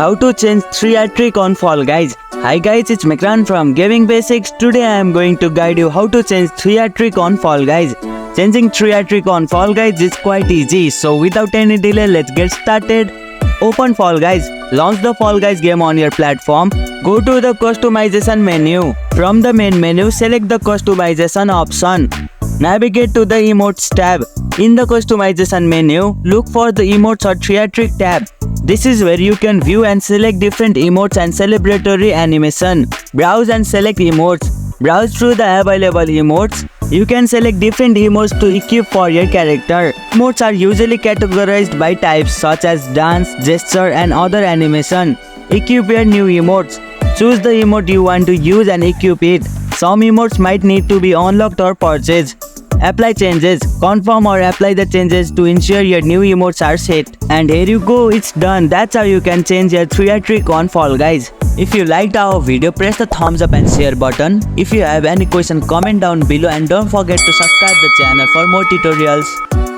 How to change theatric on Fall Guys. Hi guys, it's Mikran from Gaming Basics. Today I am going to guide you how to change theatric on Fall Guys. Changing theatric on Fall Guys is quite easy, so without any delay, let's get started. Open Fall Guys. Launch the Fall Guys game on your platform. Go to the customization menu. From the main menu, select the customization option. Navigate to the emotes tab. In the customization menu, look for the emotes or theatric tab. This is where you can view and select different emotes and celebratory animation. Browse and select emotes. Browse through the available emotes. You can select different emotes to equip for your character. Emotes are usually categorized by types such as dance, gesture and other animation. Equip your new emotes. Choose the emote you want to use and equip it. Some emotes might need to be unlocked or purchased. Apply changes. Confirm or apply the changes to ensure your new emotes are set. And here you go, it's done. That's how you can change your theatric on Fall Guys. If you liked our video, press the thumbs up and share button. If you have any question, comment down below and don't forget to subscribe the channel for more tutorials.